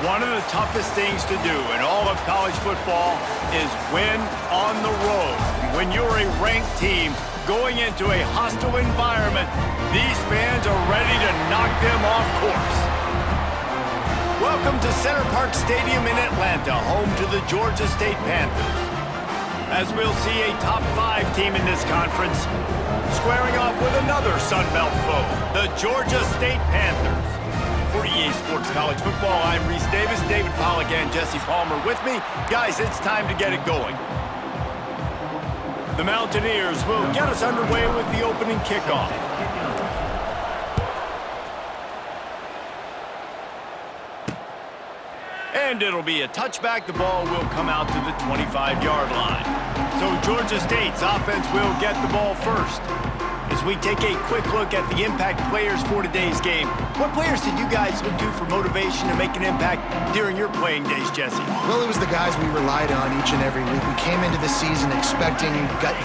One of the toughest things to do in all of college football is win on the road. When you're a ranked team going into a hostile environment, these fans are ready to knock them off course. Welcome to Center Parc Stadium in Atlanta, home to the Georgia State Panthers. As we'll see a top 5 team in this conference squaring off with another Sun Belt foe, the Georgia State Panthers. For EA Sports College Football, I'm Reese Davis, David Pollack, and Jesse Palmer with me. Guys, it's time to get it going. The Mountaineers will get us underway with the opening kickoff. And it'll be a touchback. The ball will come out to the 25-yard line. So Georgia State's offense will get the ball first. As we take a quick look at the impact players for today's game, what players did you guys look to for motivation to make an impact during your playing days, Jesse? Well, it was the guys we relied on each and every week. We came into the season expecting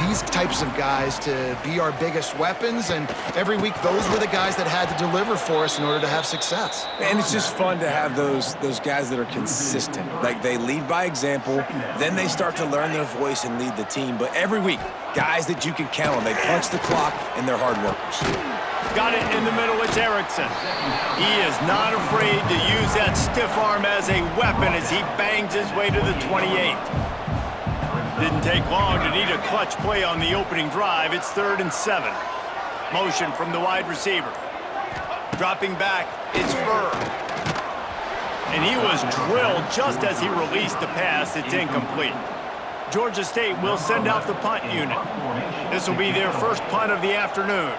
these types of guys to be our biggest weapons, and every week those were the guys that had to deliver for us in order to have success. And it's just fun to have those guys that are consistent. Like, they lead by example, then they start to learn their voice and lead the team. But every week, guys that you can count on. They punch the clock, and they're hard workers. Got it in the middle. It's Erickson. He is not afraid to use that stiff arm as a weapon as he bangs his way to the 28. Didn't take long to need a clutch play on the opening drive. It's 3rd and 7. Motion from the wide receiver. Dropping back, it's Burr. And he was drilled just as he released the pass. It's incomplete. Georgia State will send out the punt unit. This will be their first punt of the afternoon.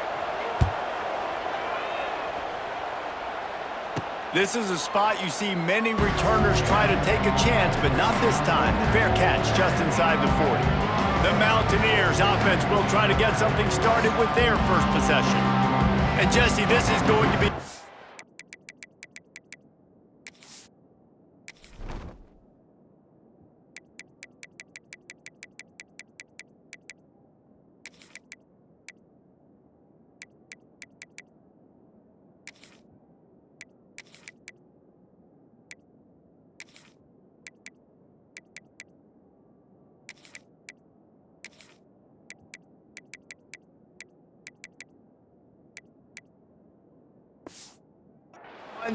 This is a spot you see many returners try to take a chance, but not this time. Fair catch just inside the 40. The Mountaineers offense will try to get something started with their first possession. And Jesse, this is going to be...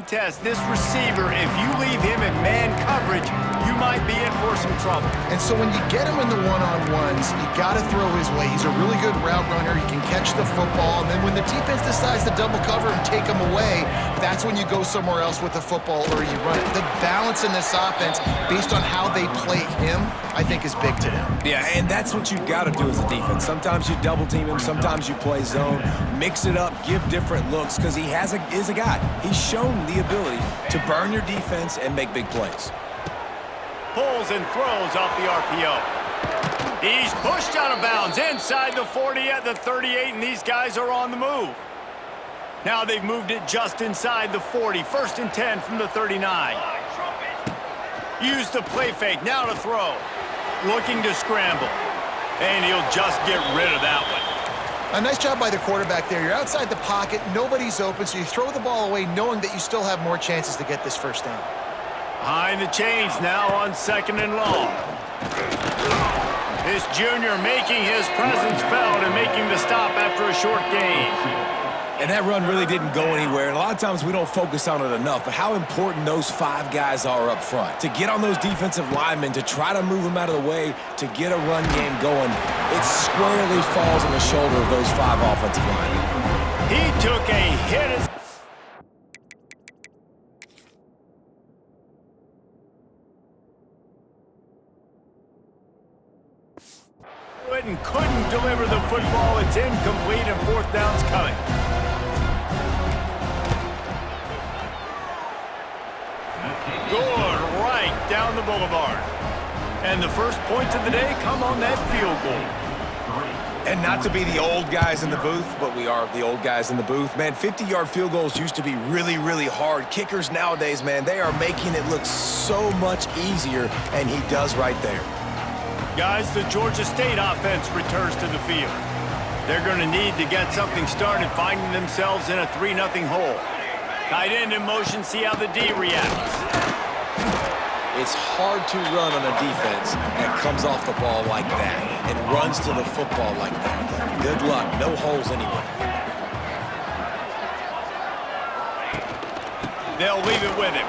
Test this receiver. If you leave him in man coverage, you might be in for some trouble. And so when you get him in the one-on-ones, you got to throw his way. He's a really good route runner. He can catch the football. And then when the defense decides to double cover and take him away, that's when you go somewhere else with the football or you run it. The balance in this offense, based on how they play him, I think is big to them. Yeah, and that's what you got to do as a defense. Sometimes you double team him, sometimes you play zone, mix it up, give different looks, because he is a guy. He's shown the ability to burn your defense and make big plays. Pulls and throws off the RPO. He's pushed out of bounds inside the 40 at the 38, and these guys are on the move. Now they've moved it just inside the 40. 1st and 10 from the 39. Use the play fake, now to throw. Looking to scramble. And he'll just get rid of that one. A nice job by the quarterback there. You're outside the pocket, nobody's open, so you throw the ball away knowing that you still have more chances to get this first down. Behind the chains now on 2nd and long. This junior making his presence felt and making the stop after a short gain. And that run really didn't go anywhere. And a lot of times we don't focus on it enough, but how important those 5 guys are up front. To get on those defensive linemen, to try to move them out of the way, to get a run game going, it squarely falls on the shoulder of those 5 offensive linemen. He took a hit. And couldn't deliver the football. It's incomplete and 4th down's coming. Good right down the boulevard. And the first points of the day come on that field goal. And not to be the old guys in the booth, but we are the old guys in the booth. Man, 50-yard field goals used to be really, really hard. Kickers nowadays, man, they are making it look so much easier, and he does right there. Guys, the Georgia State offense returns to the field. They're going to need to get something started, finding themselves in a 3-0 hole. Tight end in motion, see how the D reacts. It's hard to run on a defense that comes off the ball like that and runs to the football like that. Good luck. No holes anywhere. They'll leave it with him.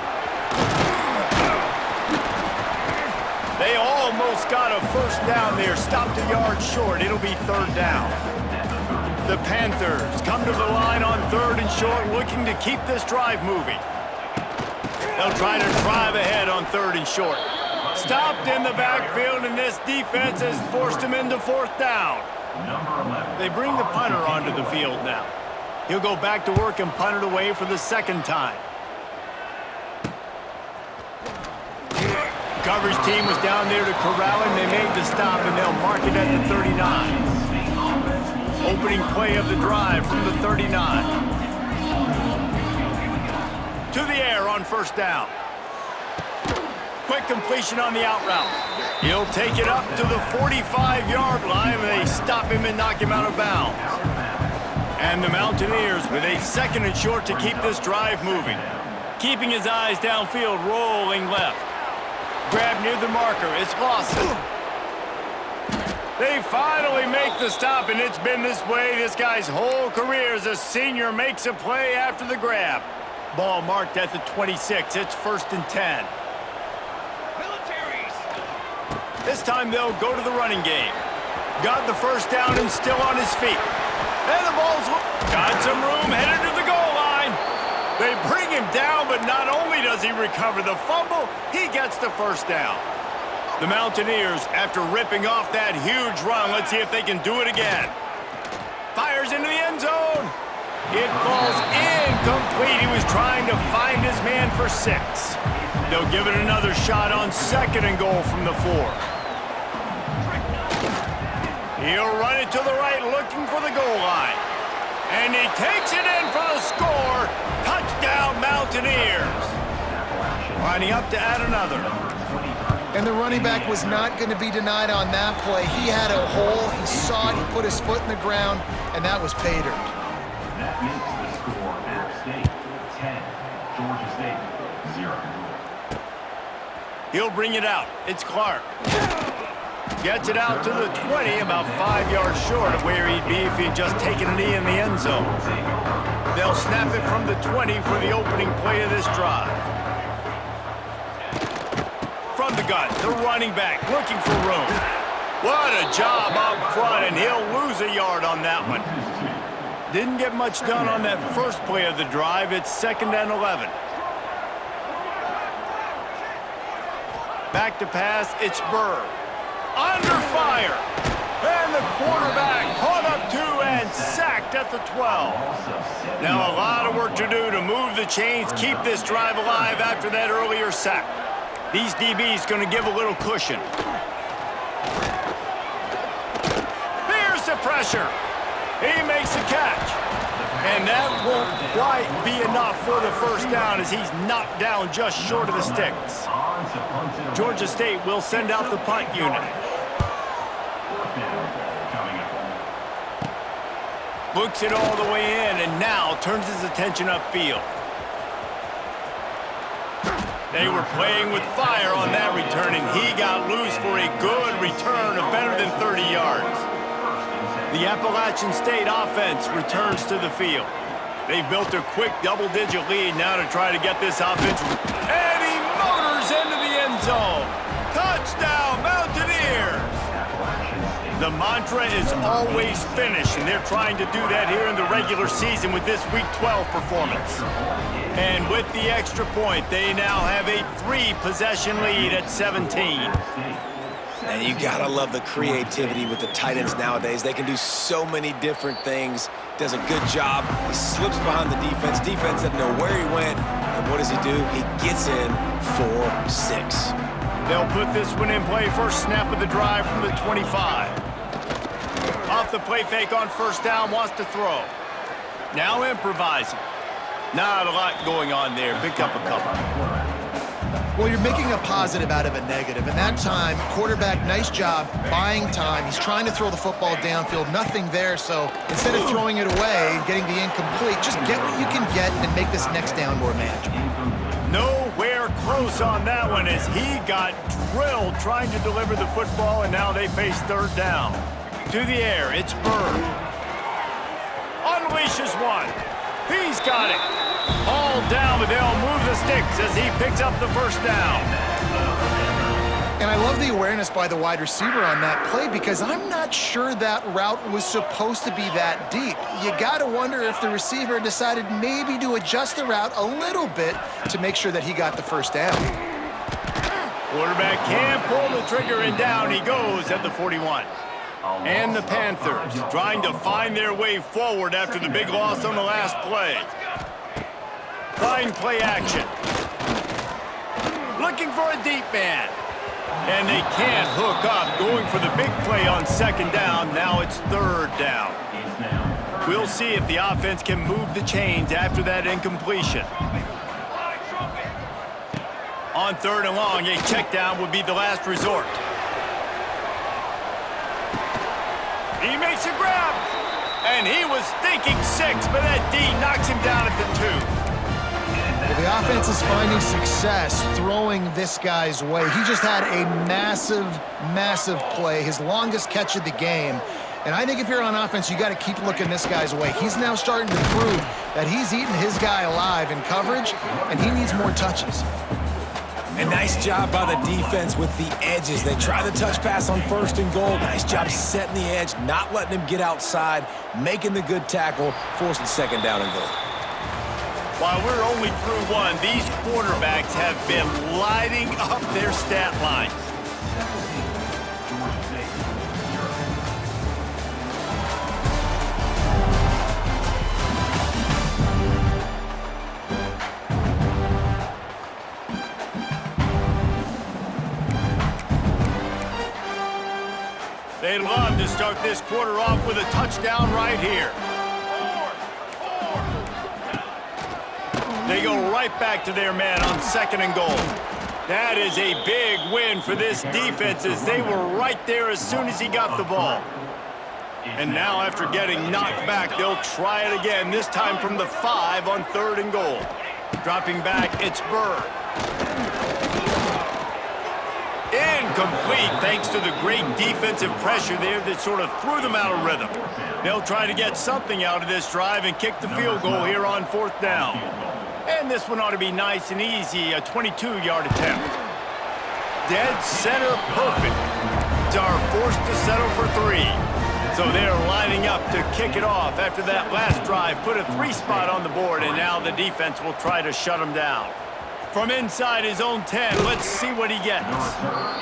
They almost got a first down there. Stopped a yard short. It'll be third down. The Panthers come to the line on third and short, looking to keep this drive moving. They'll try to drive ahead on third and short. Stopped in the backfield, and this defense has forced him into fourth down. They bring the punter onto the field now. He'll go back to work and punt it away for the second time. The coverage team was down there to corral him. They made the stop, and they'll mark it at the 39. Opening play of the drive from the 39. To the air on first down. Quick completion on the out route. He'll take it up to the 45-yard line, and they stop him and knock him out of bounds. And the Mountaineers with a second and short to keep this drive moving. Keeping his eyes downfield, rolling left. Grab near the marker. It's Lawson. They finally make the stop, and it's been this way this guy's whole career as a senior makes a play after the grab. Ball marked at the 26. It's first and 10. This time they'll go to the running game. Got the first down and still on his feet. And the ball's got some room, headed to the goal line. They bring him down, but not only does he recover the fumble, he gets the first down. The Mountaineers, after ripping off that huge run, let's see if they can do it again. Fires into the end zone. It falls incomplete. He was trying to find his man for 6. They'll give it another shot on second and goal from the 4. He'll run it to the right, looking for the goal line. And he takes it in for the score. Touchdown, Mountaineers. Lining up to add another. And the running back was not going to be denied on that play. He had a hole. He saw it. He put his foot in the ground, and that was pay dirt. That makes the score App State 10, Georgia State 0. He'll bring it out. It's Clark. Gets it out to the 20, about 5 yards short of where he'd be if he'd just taken a knee in the end zone. They'll snap it from the 20 for the opening play of this drive. From the gun, the running back looking for room. What a job up front, and he'll lose a yard on that one. Didn't get much done on that first play of the drive. It's second and 11. Back to pass, it's Burr. Under fire. And the quarterback caught up to and sacked at the 12. Now a lot of work to do to move the chains, keep this drive alive after that earlier sack. These DBs going to give a little cushion. Here's the pressure. He makes the catch. And that won't quite be enough for the first down as he's knocked down just short of the sticks. Georgia State will send out the punt unit. Looks it all the way in and now turns his attention upfield. They were playing with fire on that return, and he got loose for a good return of better than 30 yards. The Appalachian State offense returns to the field. They've built a quick double-digit lead now to try to get this offense. And he motors into the end zone. Touchdown, Mountaineers! The mantra is always finish, and they're trying to do that here in the regular season with this Week 12 performance. And with the extra point, they now have a 3-possession lead at 17. And you gotta love the creativity with the tight ends nowadays. They can do so many different things. Does a good job. He slips behind the defense. Defense doesn't know where he went. And what does he do? He gets in for 6. They'll put this one in play. First snap of the drive from the 25. Off the play fake on first down, wants to throw. Now improvising. Not a lot going on there. Picked up a couple. Well, you're making a positive out of a negative. And that time, quarterback, nice job, buying time. He's trying to throw the football downfield. Nothing there, so instead of throwing it away and getting the incomplete, just get what you can get and make this next down more manageable. Nowhere close on that one as he got drilled trying to deliver the football, and now they face third down. To the air, it's Bird. Unleashes one. He's got it. All down, but they'll move the sticks as he picks up the first down. And I love the awareness by the wide receiver on that play because I'm not sure that route was supposed to be that deep. You got to wonder if the receiver decided maybe to adjust the route a little bit to make sure that he got the first down. Quarterback can't pull the trigger, and down he goes at the 41. And the Panthers trying to find their way forward after the big loss on the last play. Fine play action. Looking for a deep man. And they can't hook up, going for the big play on second down. Now it's third down. We'll see if the offense can move the chains after that incompletion. On third and long, a check down would be the last resort. He makes a grab, and he was thinking 6, but that D knocks him down at the 2. Well, the offense is finding success throwing this guy's way. He just had a massive, massive play, his longest catch of the game. And I think if you're on offense, you got to keep looking this guy's way. He's now starting to prove that he's eating his guy alive in coverage, and he needs more touches. A nice job by the defense with the edges. They try the touch pass on first and goal. Nice job setting the edge, not letting him get outside, making the good tackle, forcing second down and goal. While we're only through one, these quarterbacks have been lighting up their stat lines. They'd love to start this quarter off with a touchdown right here. They go right back to their man on second and goal. That is a big win for this defense as they were right there as soon as he got the ball. And now after getting knocked back, they'll try it again, this time from the 5 on third and goal. Dropping back, it's Bird. Incomplete thanks to the great defensive pressure there that sort of threw them out of rhythm. They'll try to get something out of this drive and kick the field goal here on fourth down. And this one ought to be nice and easy, a 22-yard attempt. Dead center perfect. Are forced to settle for 3. So they're lining up to kick it off after that last drive. Put a 3 spot on the board, and now the defense will try to shut them down. From inside his own 10, let's see what he gets.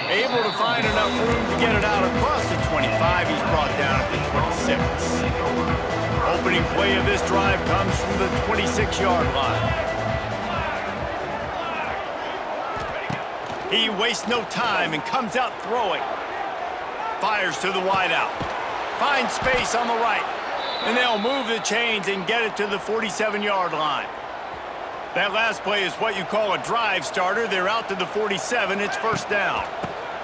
Able to find enough room to get it out across the 25. He's brought down at the 26. Opening play of this drive comes from the 26-yard line. He wastes no time and comes out throwing. Fires to the wideout. Finds space on the right. And they'll move the chains and get it to the 47-yard line. That last play is what you call a drive starter. They're out to the 47. It's first down.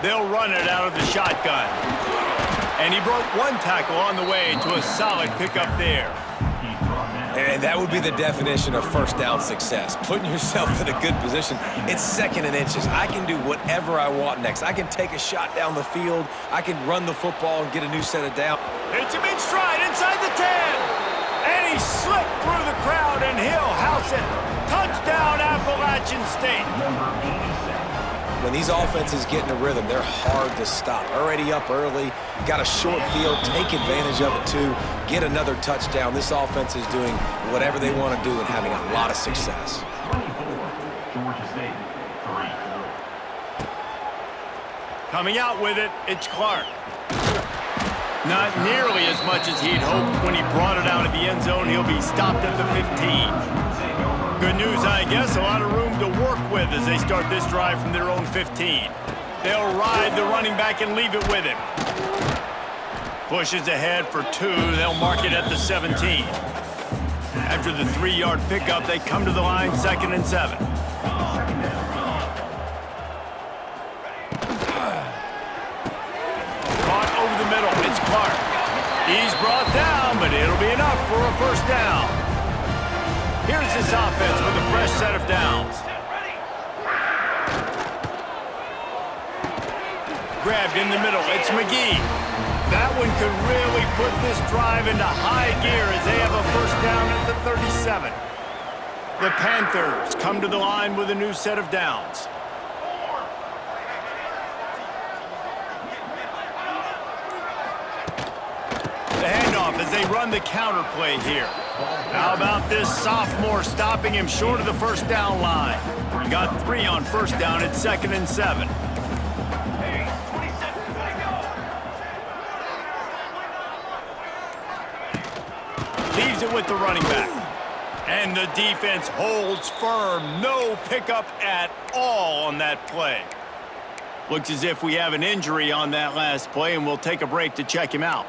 They'll run it out of the shotgun. And he broke one tackle on the way to a solid pickup there. And that would be the definition of first down success. Putting yourself in a good position. It's second and inches. I can do whatever I want next. I can take a shot down the field. I can run the football and get a new set of down. Hits him in stride inside the 10. And he slipped through the crowd, and he'll house it. Touchdown, Appalachian State. When these offenses get in a rhythm, they're hard to stop. Already up early, got a short field, take advantage of it too, get another touchdown. This offense is doing whatever they want to do and having a lot of success. Coming out with it, it's Clark. Not nearly as much as he'd hoped when he brought it out of the end zone. He'll be stopped at the 15. Good news, I guess, a lot of room to work with as they start this drive from their own 15. They'll ride the running back and leave it with him. Pushes ahead for 2. They'll mark it at the 17. After the 3-yard pickup, they come to the line, second and 7. Caught over the middle. It's Clark. He's brought down, but it'll be enough for a first down. Here's this offense with a fresh set of downs. Grabbed in the middle. It's McGee. That one could really put this drive into high gear as they have a first down at the 37. The Panthers come to the line with a new set of downs. The handoff as they run the counter play here. How about this sophomore stopping him short of the first down line? Got 3 on first down at 2nd and 7. Leaves it with the running back. And the defense holds firm. No pickup at all on that play. Looks as if we have an injury on that last play, and we'll take a break to check him out.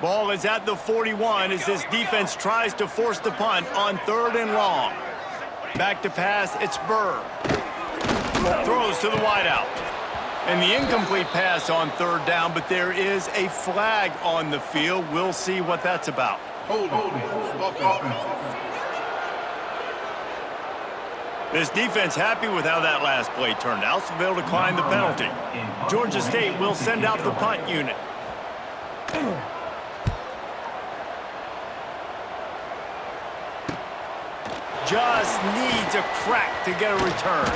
Ball is at the 41 as this defense tries to force the punt on 3rd and long. Back to pass, it's Burr. Throws to the wideout. And the incomplete pass on 3rd down, but there is a flag on the field. We'll see what that's about. This defense happy with how that last play turned out, so they'll decline the penalty. Georgia State will send out the punt unit. Just needs a crack to get a return.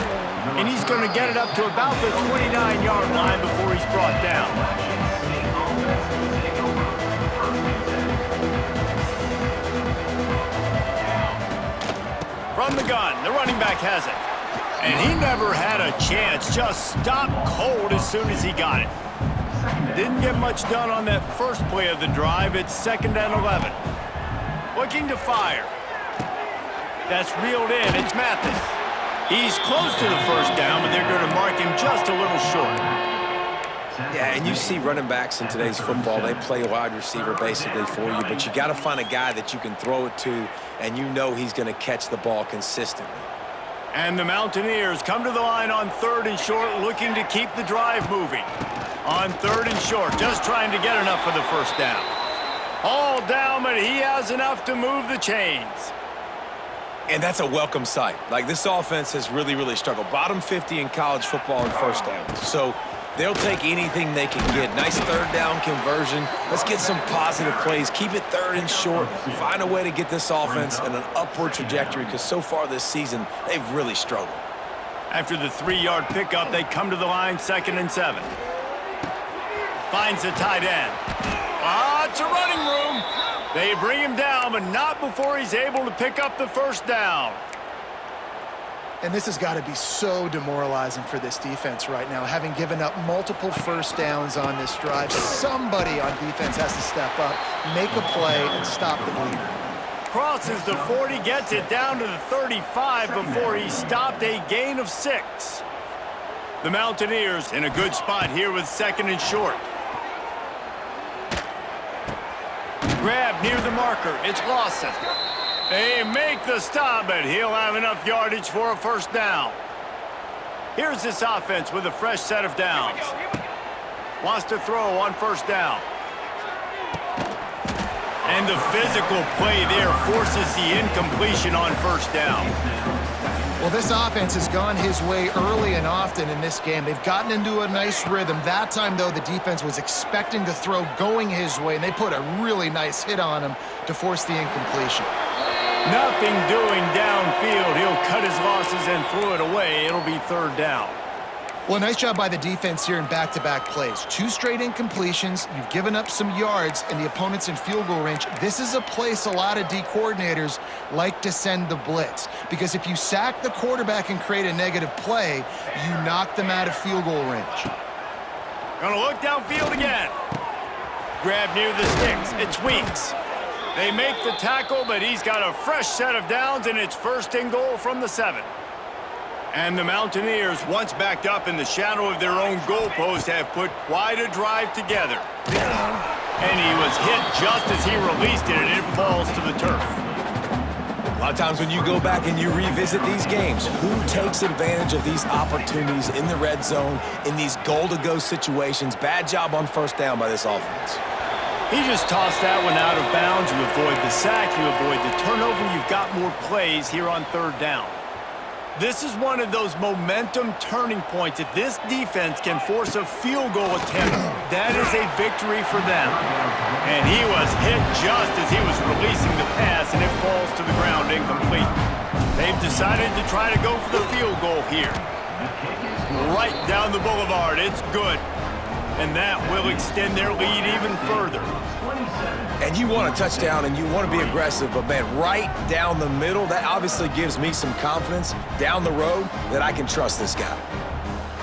And he's going to get it up to about the 29-yard line before he's brought down. From the gun, the running back has it. And he never had a chance, just stopped cold as soon as he got it. Didn't get much done on that first play of the drive. It's 2nd and 11. Looking to fire. That's reeled in. It's Mathis. He's close to the first down, but they're going to mark him just a little short. Yeah, and you see running backs in today's football, they play wide receiver basically for you, but you got to find a guy that you can throw it to, and you know he's going to catch the ball consistently. And the Mountaineers come to the line on 3rd and short, looking to keep the drive moving. On 3rd and short, just trying to get enough for the first down. All down, but he has enough to move the chains. And that's a welcome sight. Like, this offense has really, really struggled. Bottom 50 in college football in first downs. So they'll take anything they can get. Nice 3rd down conversion. Let's get some positive plays. Keep it 3rd and short. Find a way to get this offense in an upward trajectory, because so far this season, they've really struggled. After the 3-yard pickup, they come to the line 2nd and 7. Finds the tight end. It's a running room. They bring him down, but not before he's able to pick up the first down. And this has got to be so demoralizing for this defense right now, having given up multiple first downs on this drive. Somebody on defense has to step up, make a play, and stop the bleeding. Crosses the 40, gets it down to the 35 before he stopped, a gain of 6. The Mountaineers in a good spot here with 2nd and short. Grab near the marker. It's Lawson. They make the stop, but he'll have enough yardage for a first down. Here's this offense with a fresh set of downs. Wants to throw on first down. And the physical play there forces the incompletion on first down. Well, this offense has gone his way early and often in this game. They've gotten into a nice rhythm. That time, though, the defense was expecting to throw going his way, and they put a really nice hit on him to force the incompletion. Nothing doing downfield. He'll cut his losses and throw it away. It'll be 3rd down. Well, nice job by the defense here in back-to-back plays. 2 straight incompletions. You've given up some yards, and the opponent's in field goal range. This is a place a lot of D coordinators like to send the blitz, because if you sack the quarterback and create a negative play, you knock them out of field goal range. Gonna look downfield again. Grab near the sticks. It's Weeks. They make the tackle, but he's got a fresh set of downs, and it's 1st and goal from the 7. And the Mountaineers, once backed up in the shadow of their own goalpost, have put quite a drive together. And he was hit just as he released it, and it falls to the turf. A lot of times when you go back and you revisit these games, who takes advantage of these opportunities in the red zone, in these goal-to-go situations? Bad job on first down by this offense. He just tossed that one out of bounds. You avoid the sack, you avoid the turnover. You've got more plays here on 3rd down. This is one of those momentum turning points. If this defense can force a field goal attempt, that is a victory for them. And he was hit just as he was releasing the pass, and it falls to the ground incomplete. They've decided to try to go for the field goal here. Right down the boulevard. It's good. And that will extend their lead even further. And you want a touchdown and you want to be aggressive, but man, right down the middle, that obviously gives me some confidence down the road that I can trust this guy.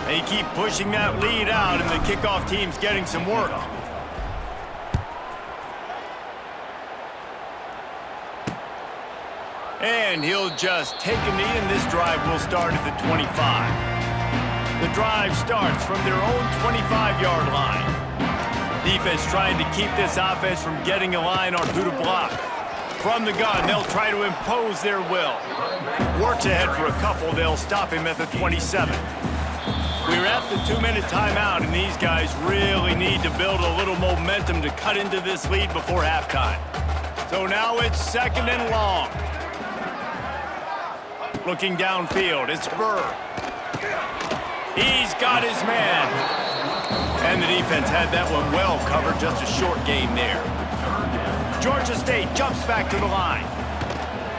They keep pushing that lead out, and the kickoff team's getting some work. And he'll just take a knee, and this drive will start at the 25. The drive starts from their own 25-yard line. Defense trying to keep this offense from getting a line on who to block. From the gun, they'll try to impose their will. Works ahead for a couple. They'll stop him at the 27. We're at the 2-minute timeout, and these guys really need to build a little momentum to cut into this lead before halftime. So now it's 2nd and long. Looking downfield, it's Burr. He's got his man. And the defense had that one well covered, just a short gain there. Georgia State jumps back to the line.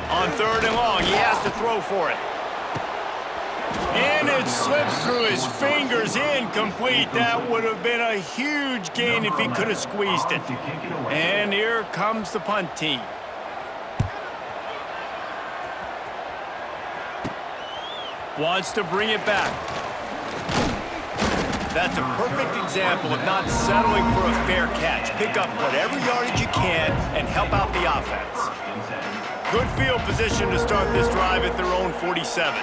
On 3rd and long, he has to throw for it. And it slips through his fingers, incomplete. That would have been a huge gain if he could have squeezed it. And here comes the punt team. Wants to bring it back. That's a perfect example of not settling for a fair catch. Pick up whatever yardage you can and help out the offense. Good field position to start this drive at their own 47.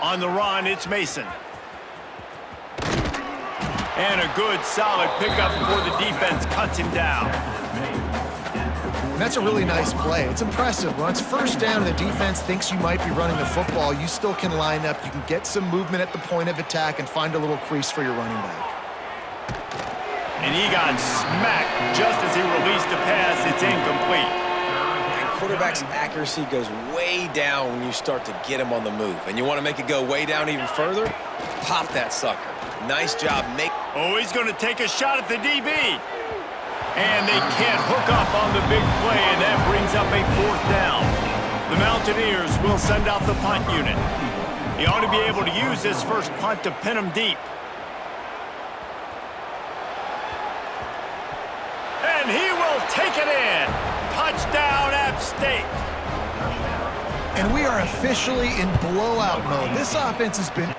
On the run, it's Mason. And a good, solid pickup before the defense cuts him down. And that's a really nice play. It's impressive. When it's first down and the defense thinks you might be running the football, you still can line up. You can get some movement at the point of attack and find a little crease for your running back. And he got smacked just as he released the pass. It's incomplete. And quarterback's accuracy goes way down when you start to get him on the move. And you want to make it go way down even further? Pop that sucker. Nice job. Oh, he's going to take a shot at the DB. And they can't hook up on the big play, and that brings up a 4th down. The Mountaineers will send out the punt unit. He ought to be able to use this first punt to pin him deep. And he will take it in. Touchdown, App State. And we are officially in blowout mode. This offense has been...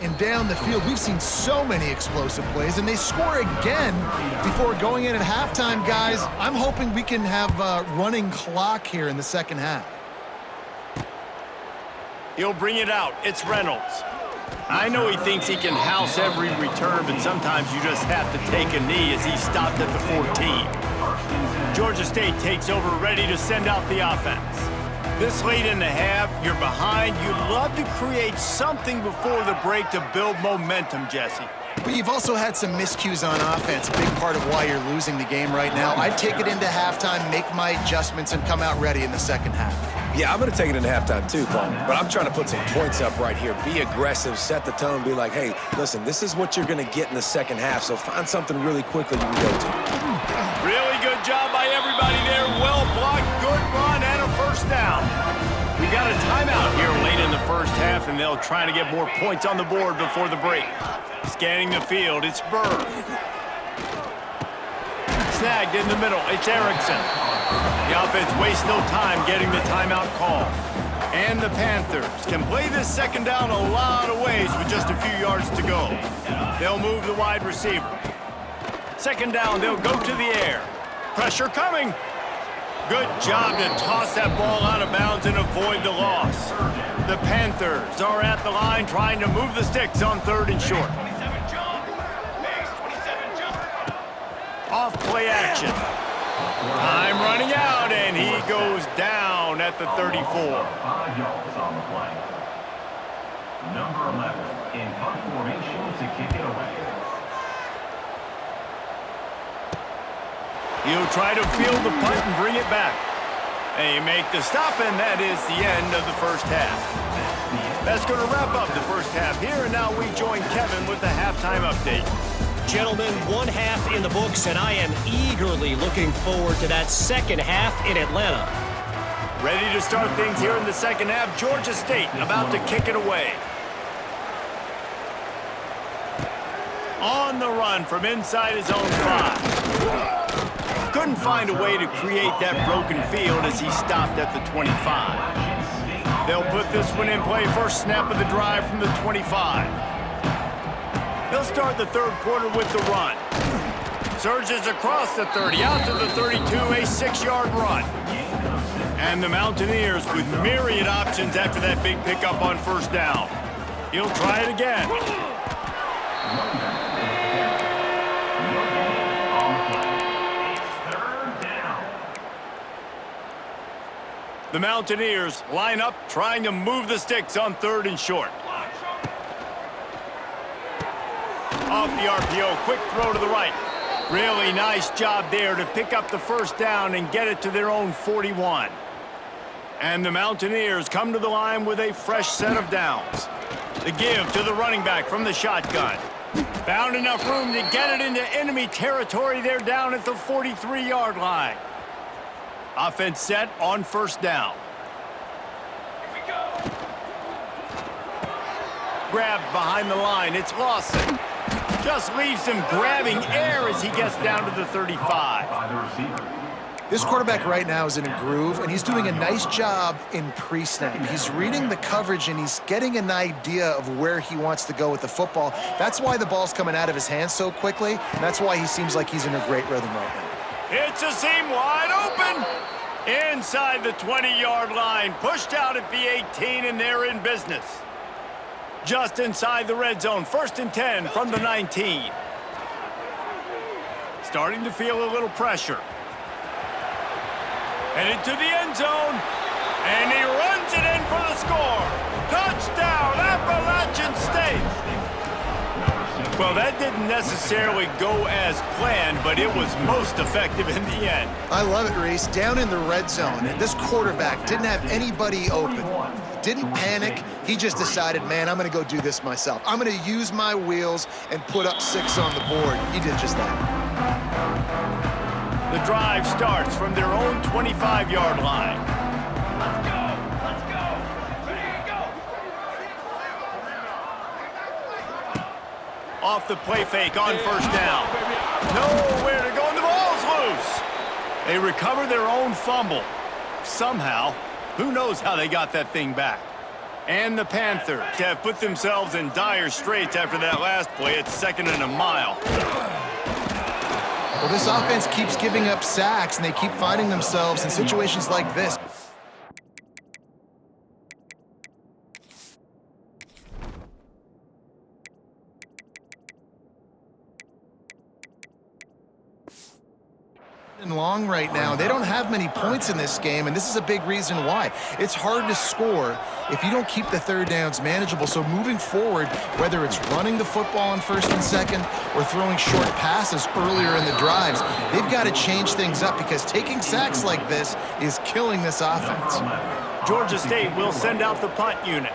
And down the field, we've seen so many explosive plays, and they score again before going in at halftime, guys. I'm hoping we can have a running clock here in the second half. He'll bring it out. It's Reynolds. I know he thinks he can house every return, but sometimes you just have to take a knee as he stopped at the 14. Georgia State takes over, ready to send out the offense. This late in the half, you're behind. You'd love to create something before the break to build momentum, Jesse. But you've also had some miscues on offense, a big part of why you're losing the game right now. I'd take it into halftime, make my adjustments, and come out ready in the second half. Yeah, I'm going to take it into halftime too, Paul. But I'm trying to put some points up right here. Be aggressive, set the tone, be like, hey, listen, this is what you're going to get in the second half, so find something really quickly you can go to. Really good job by everybody there. Well blocked, good run, and a first down. We got a timeout here late in the first half, and they'll try to get more points on the board before the break. Scanning the field, it's Burr. Snagged in the middle, it's Erickson. The offense wastes no time getting the timeout call. And the Panthers can play this second down a lot of ways with just a few yards to go. They'll move the wide receiver. Second down, they'll go to the air. Pressure coming. Good job to toss that ball out of bounds and avoid the loss. The Panthers are at the line trying to move the sticks on 3rd and short. Off play action. Time running out, and he goes down at the 34. 5 yards on the play. Number 11 in punt formation to kick it away. He'll try to field the punt and bring it back. And you make the stop, and that is the end of the first half. That's going to wrap up the first half here, and now we join Kevin with the halftime update. Gentlemen, 1 half in the books, and I am eagerly looking forward to that second half in Atlanta. Ready to start things here in the second half. Georgia State about to kick it away. On the run from inside his own 5. Couldn't find a way to create that broken field as he stopped at the 25. They'll put this one in play. First snap of the drive from the 25. They'll start the third quarter with the run. Surges across the 30, out to the 32, a 6-yard run. And the Mountaineers with myriad options after that big pickup on first down. He'll try it again. The Mountaineers line up, trying to move the sticks on 3rd and short. Off the RPO, quick throw to the right. Really nice job there to pick up the first down and get it to their own 41. And the Mountaineers come to the line with a fresh set of downs. The give to the running back from the shotgun. Found enough room to get it into enemy territory. They're down at the 43-yard line. Offense set on first down. Here we go. Grabbed behind the line. It's Lawson. Just leaves him grabbing air as he gets down to the 35. This quarterback right now is in a groove, and he's doing a nice job in pre-snap. He's reading the coverage, and he's getting an idea of where he wants to go with the football. That's why the ball's coming out of his hands so quickly, and that's why he seems like he's in a great rhythm right now. It's a seam wide open. Inside the 20-yard line. Pushed out at the 18, and they're in business. Just inside the red zone, 1st and 10 from the 19. Starting to feel a little pressure. Headed to the end zone, and he runs it in for the score. Touchdown, Appalachian State. Well, that didn't necessarily go as planned, but it was most effective in the end. I love it, Reese. Down in the red zone, and this quarterback didn't have anybody open. Didn't panic. He just decided, man, I'm going to go do this myself. I'm going to use my wheels and put up 6 on the board. He did just that. The drive starts from their own 25-yard line. Let's go. Ready to go. Off the play fake on 1st down. Nowhere to go, and the ball's loose. They recover their own fumble. Somehow, who knows how they got that thing back. And the Panthers have put themselves in dire straits after that last play. It's 2nd and a mile. Well, this offense keeps giving up sacks, and they keep finding themselves in situations like this. Long right now. They don't have many points in this game, and this is a big reason why. It's hard to score if you don't keep the 3rd downs manageable. So moving forward, whether it's running the football on 1st and 2nd or throwing short passes earlier in the drives, they've got to change things up because taking sacks like this is killing this offense. Georgia State will send out the punt unit.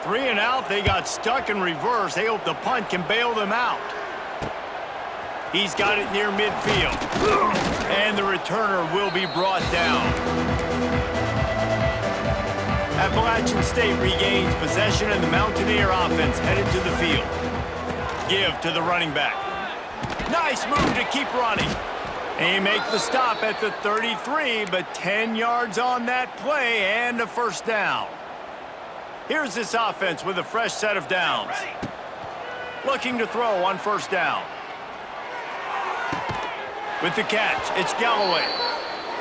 3 and out, they got stuck in reverse. They hope the punt can bail them out. He's got it near midfield. And the returner will be brought down. Appalachian State regains possession, and the Mountaineer offense headed to the field. Give to the running back. Nice move to keep running. They make the stop at the 33, but 10 yards on that play and a 1st down. Here's this offense with a fresh set of downs. Looking to throw on 1st down. With the catch, it's Galloway.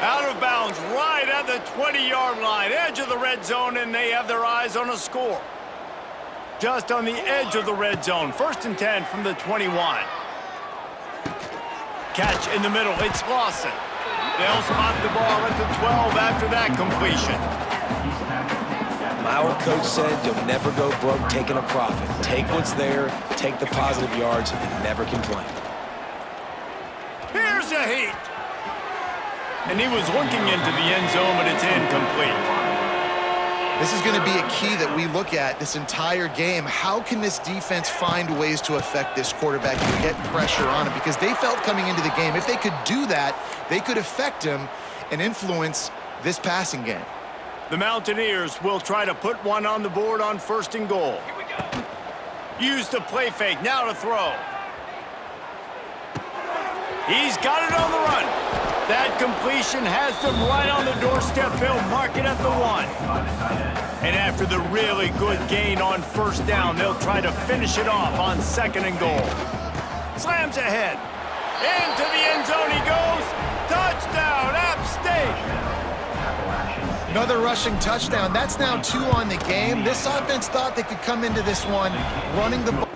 Out of bounds right at the 20-yard line, edge of the red zone, and they have their eyes on a score. Just on the edge of the red zone, 1st and 10 from the 21. Catch in the middle, it's Lawson. They'll spot the ball at the 12 after that completion. My old coach said you'll never go broke taking a profit. Take what's there, take the positive yards, and never complain. Here's a heat. And he was looking into the end zone, but it's incomplete. This is going to be a key that we look at this entire game. How can this defense find ways to affect this quarterback and get pressure on him? Because they felt coming into the game, if they could do that, they could affect him and influence this passing game. The Mountaineers will try to put one on the board on 1st and goal. Use the play fake, now to throw. He's got it on the run. That completion has them right on the doorstep. They'll mark it at the 1. And after the really good gain on 1st down, they'll try to finish it off on 2nd and goal. Slams ahead. Into the end zone he goes. Touchdown, App State. Another rushing touchdown. That's now 2 on the game. This offense thought they could come into this one running the ball.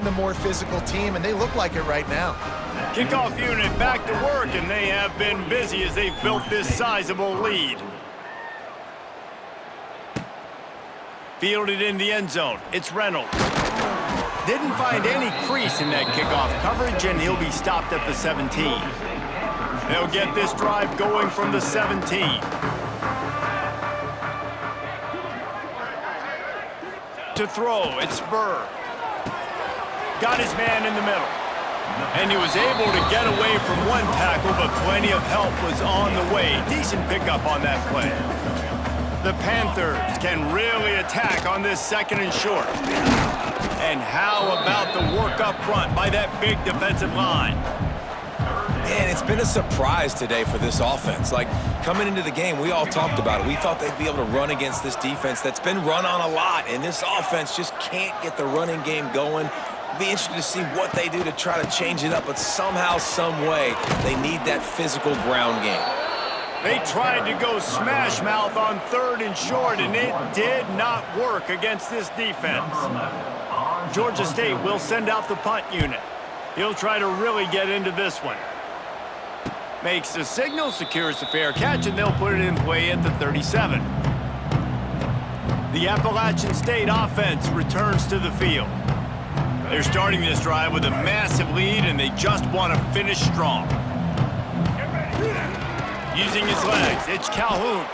the more physical team, and they look like it right now. Kickoff unit back to work, and they have been busy as they've built this sizable lead. Fielded in the end zone. It's Reynolds. Didn't find any crease in that kickoff coverage, and he'll be stopped at the 17. They'll get this drive going from the 17. To throw, it's Burr. Got his man in the middle. And he was able to get away from one tackle, but plenty of help was on the way. Decent pickup on that play. The Panthers can really attack on this 2nd and short. And how about the work up front by that big defensive line? Man, it's been a surprise today for this offense. Like, coming into the game, we all talked about it. We thought they'd be able to run against this defense that's been run on a lot, and this offense just can't get the running game going. Be interested to see what they do to try to change it up, but somehow, some way, they need that physical ground game. They tried to go smash mouth on 3rd and short, and it did not work against this defense. Georgia State will send out the punt unit. He'll try to really get into this one. Makes the signal, secures the fair catch, and they'll put it in play at the 37. The Appalachian State offense returns to the field. They're starting this drive with a massive lead, and they just want to finish strong. Using his legs, it's Calhoun.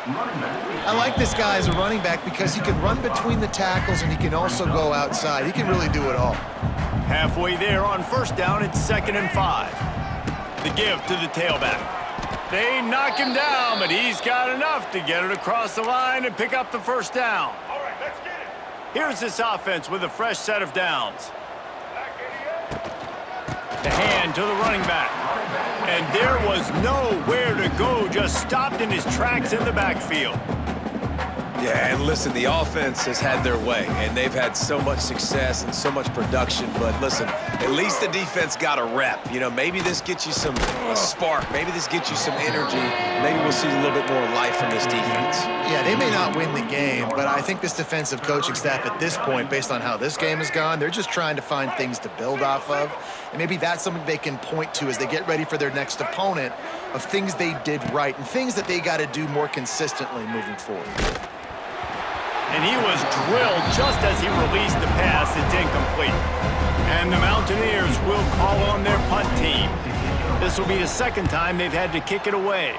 I like this guy as a running back because he can run between the tackles and he can also go outside. He can really do it all. Halfway there on 1st down, it's 2nd and 5. The give to the tailback. They knock him down, but he's got enough to get it across the line and pick up the 1st down. All right, let's get it. Here's this offense with a fresh set of downs. The hand to the running back. And there was nowhere to go, just stopped in his tracks in the backfield. Yeah, and listen, the offense has had their way, and they've had so much success and so much production. But listen, at least the defense got a rep. You know, maybe this gets you a spark. Maybe this gets you some energy. Maybe we'll see a little bit more life from this defense. Yeah, they may not win the game, but I think this defensive coaching staff at this point, based on how this game has gone, they're just trying to find things to build off of. And maybe that's something they can point to as they get ready for their next opponent of things they did right and things that they got to do more consistently moving forward. And he was drilled just as he released the pass. It's incomplete. And the Mountaineers will call on their punt team. This will be the 2nd time they've had to kick it away.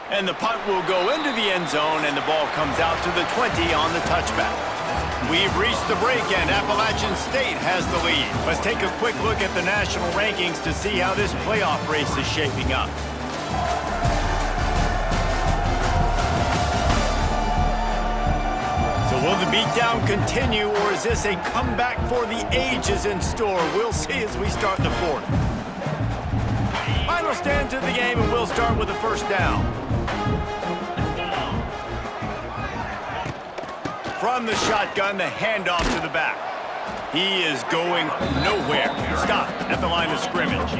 And the punt will go into the end zone, and the ball comes out to the 20 on the touchback. We've reached the break, and Appalachian State has the lead. Let's take a quick look at the national rankings to see how this playoff race is shaping up. So will the beatdown continue, or is this a comeback for the ages in store? We'll see as we start the 4th. Final stand to the game, and we'll start with the 1st down. From the shotgun, the handoff to the back. He is going nowhere. Stopped at the line of scrimmage.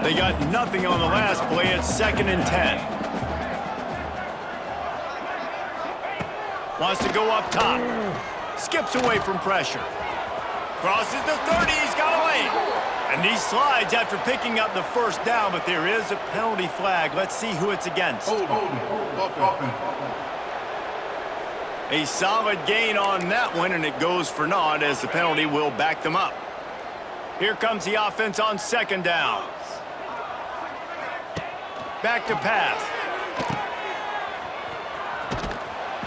They got nothing on the last play. It's 2nd and 10. Wants to go up top. Skips away from pressure. Crosses the 30. He's got away. And he slides after picking up the 1st down, but there is a penalty flag. Let's see who it's against. A solid gain on that one, and it goes for naught as the penalty will back them up. Here comes the offense on 2nd down. Back to pass.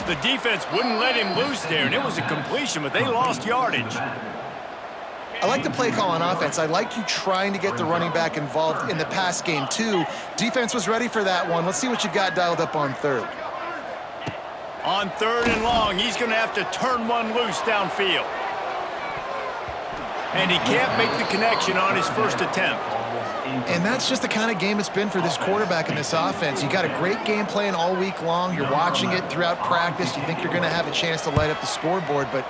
The defense wouldn't let him loose there, and it was a completion, but they lost yardage. I like the play call on offense. I like you trying to get the running back involved in the pass game, too. Defense was ready for that one. Let's see what you got dialed up on 3rd. On 3rd and long, he's going to have to turn one loose downfield. And he can't make the connection on his 1st attempt. And that's just the kind of game it's been for this quarterback and this offense. You got a great game plan all week long. You're watching it throughout practice. You think you're going to have a chance to light up the scoreboard, but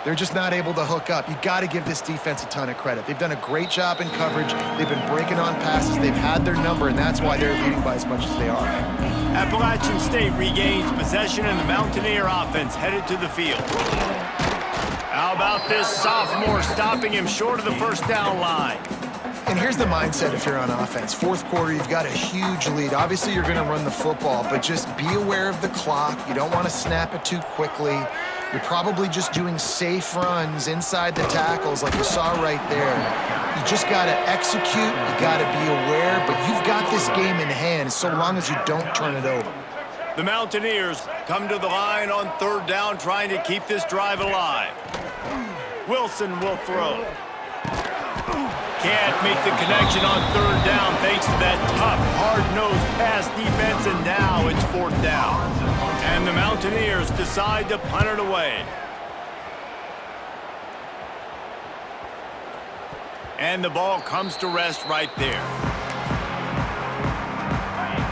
they're just not able to hook up. You got to give this defense a ton of credit. They've done a great job in coverage. They've been breaking on passes. They've had their number, and that's why they're leading by as much as they are. Appalachian State regains possession and the Mountaineer offense headed to the field. How about this sophomore stopping him short of the first down line? And here's the mindset if you're on offense. Fourth quarter, you've got a huge lead. Obviously, you're going to run the football, but just be aware of the clock. You don't want to snap it too quickly. You're probably just doing safe runs inside the tackles like you saw right there. You just got to execute. You got to be aware, but you've got this game in hand so long as you don't turn it over. The Mountaineers come to the line on third down, trying to keep this drive alive. Wilson will throw. Can't make the connection on third down thanks to that tough, hard-nosed pass defense, and now it's fourth down. And the Mountaineers decide to punt it away. And the ball comes to rest right there.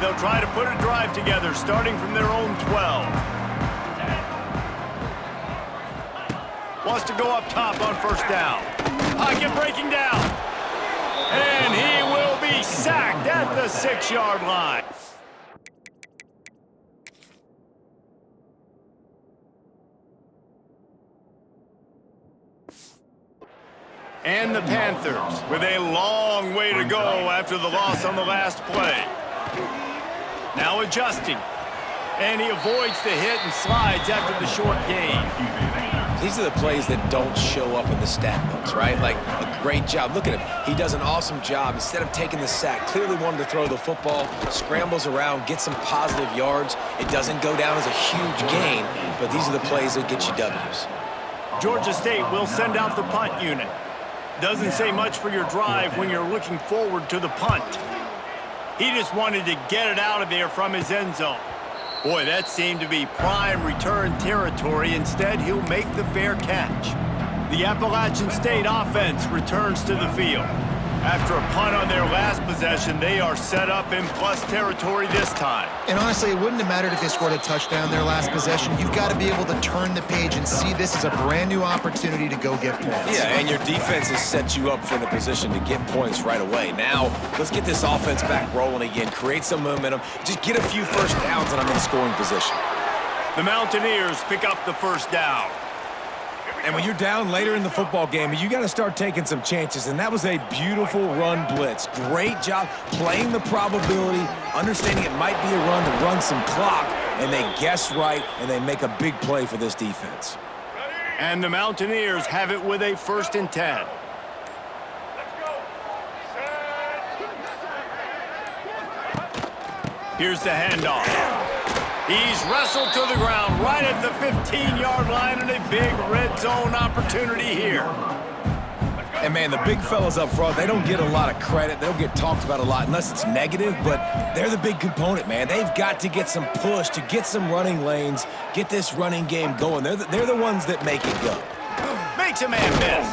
They'll try to put a drive together, starting from their own 12. Wants to go up top on first down. Pocket breaking down. And he will be sacked at the 6-yard line. And the Panthers with a long way to go after the loss on the last play. Now adjusting. And he avoids the hit and slides after the short gain. These are the plays that don't show up in the stat books, right? Like a great job. Look at him. He does an awesome job. Instead of taking the sack, clearly wanted to throw the football, scrambles around, gets some positive yards. It doesn't go down as a huge gain, but these are the plays that get you W's. Georgia State will send out the punt unit. Doesn't say much for your drive when you're looking forward to the punt. He just wanted to get it out of there from his end zone. Boy, that seemed to be prime return territory. Instead, he'll make the fair catch. The Appalachian State offense returns to the field. After a punt on their last possession, they are set up in plus territory this time. And honestly, it wouldn't have mattered if they scored a touchdown their last possession. You've got to be able to turn the page and see this as a brand new opportunity to go get points. Yeah, and your defense has set you up for the position to get points right away. Now, let's get this offense back rolling again, create some momentum, just get a few first downs, and I'm in scoring position. The Mountaineers pick up the first down. And when you're down later in the football game, you got to start taking some chances, and that was a beautiful run blitz. Great job playing the probability, understanding it might be a run to run some clock, and they guess right, and they make a big play for this defense. And the Mountaineers have it with a 1st and 10. Here's the handoff. He's wrestled to the ground right at the 15-yard line, and a big red zone opportunity here. And, man, the big fellas up front, they don't get a lot of credit. They don't get talked about a lot unless it's negative, but they're the big component, man. They've got to get some push to get some running lanes, get this running game going. They're the ones that make it go. Makes a man miss.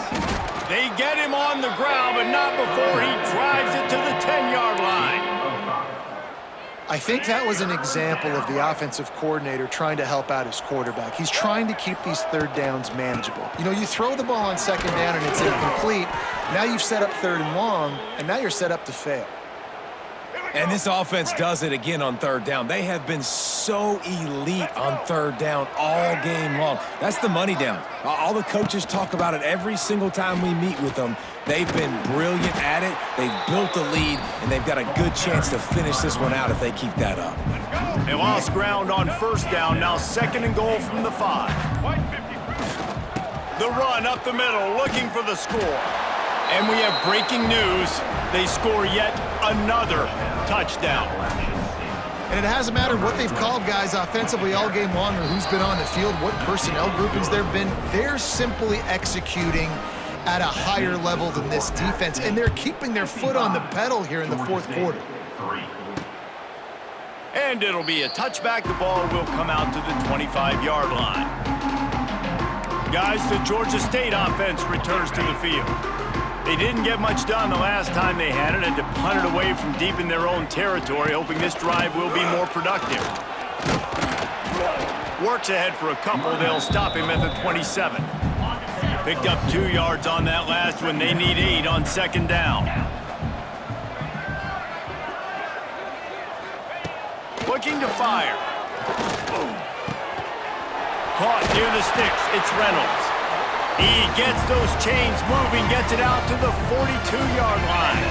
They get him on the ground, but not before he drives it to the 10-yard line. I think that was an example of the offensive coordinator trying to help out his quarterback. He's trying to keep these third downs manageable. You know, you throw the ball on second down and it's incomplete. Now you've set up third and long, and now you're set up to fail. And this offense does it again on third down. They have been so elite on third down all game long. That's the money down. All the coaches talk about it every single time we meet with them. They've been brilliant at it. They've built the lead, and they've got a good chance to finish this one out if they keep that up. They lost ground on first down, now 2nd and goal from the 5. The run up the middle, looking for the score. And we have breaking news. They score yet another touchdown. And it hasn't mattered what they've called guys offensively all game long or who's been on the field, what personnel groupings there have been. They're simply executing at a higher level than this defense, and they're keeping their foot on the pedal here in the fourth quarter. And it'll be a touchback. The ball will come out to the 25-yard line. Guys, the Georgia State offense returns to the field. They didn't get much done the last time they had it, and to punt it away from deep in their own territory, hoping this drive will be more productive. Works ahead for a couple. They'll stop him at the 27. Picked up 2 yards on that last one. They need 8 on second down. Looking to fire. Caught near the sticks. It's Reynolds. He gets those chains moving, gets it out to the 42-yard line.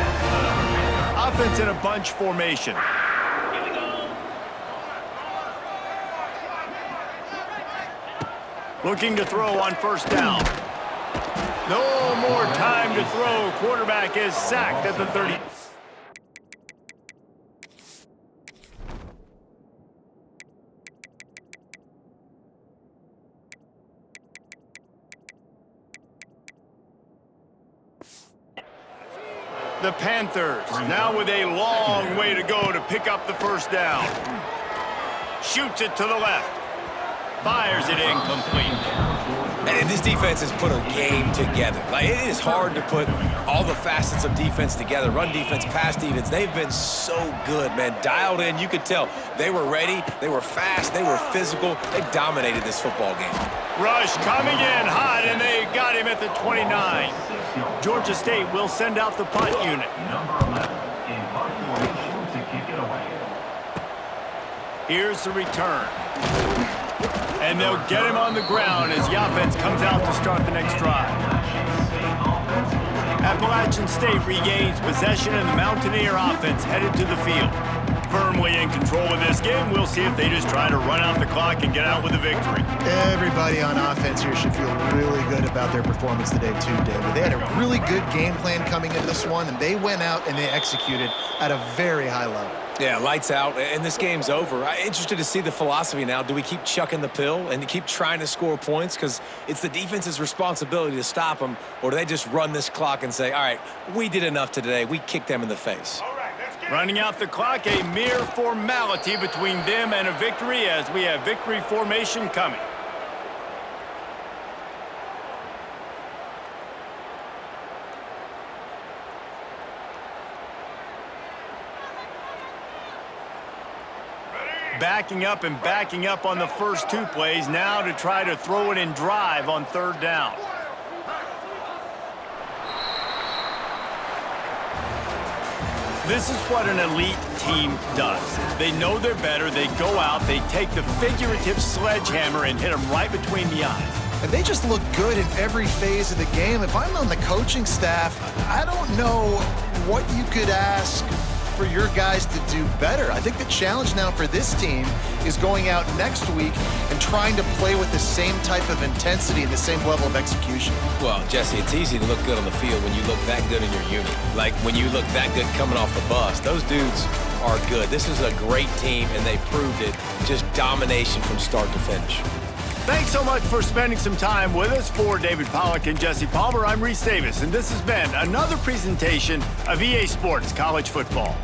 Offense in a bunch formation. Looking to throw on first down. No more time to throw. Quarterback is sacked at the 30. The Panthers now with a long way to go to pick up the first down. Shoots it to the left. Fires it incomplete. And this defense has put a game together. Like, it is hard to put all the facets of defense together. Run defense, pass defense. They've been so good, man. Dialed in. You could tell they were ready. They were fast. They were physical. They dominated this football game. Rush coming in hot, and they got him at the 29. Georgia State will send out the punt unit. Number 11 in punt formation to kick it away. Here's the return. And they'll get him on the ground as the offense comes out to start the next drive. Appalachian State regains possession, and the Mountaineer offense headed to the field. Firmly in control of this game. We'll see if they just try to run out the clock and get out with a victory. Everybody on offense here should feel really good about their performance today too, David. They had a really good game plan coming into this one, and they went out and they executed at a very high level. Yeah, lights out, and this game's over. I'm interested to see the philosophy now. Do we keep chucking the pill and keep trying to score points? Because it's the defense's responsibility to stop them, or do they just run this clock and say, all right, we did enough today. We kicked them in the face. Running out the clock, a mere formality between them and a victory as we have victory formation coming. Backing up and backing up on the first two plays now to try to throw it in drive on third down. This is what an elite team does. They know they're better. They go out, they take the figurative sledgehammer and hit them right between the eyes. And they just look good in every phase of the game. If I'm on the coaching staff, I don't know what you could ask for your guys to do better. I think the challenge now for this team is going out next week and trying to play with the same type of intensity and the same level of execution. Well, Jesse, it's easy to look good on the field when you look that good in your unit. Like when you look that good coming off the bus. Those dudes are good. This is a great team, and they proved it. Just domination from start to finish. Thanks so much for spending some time with us. For David Pollack and Jesse Palmer, I'm Reese Davis, and this has been another presentation of EA Sports College Football.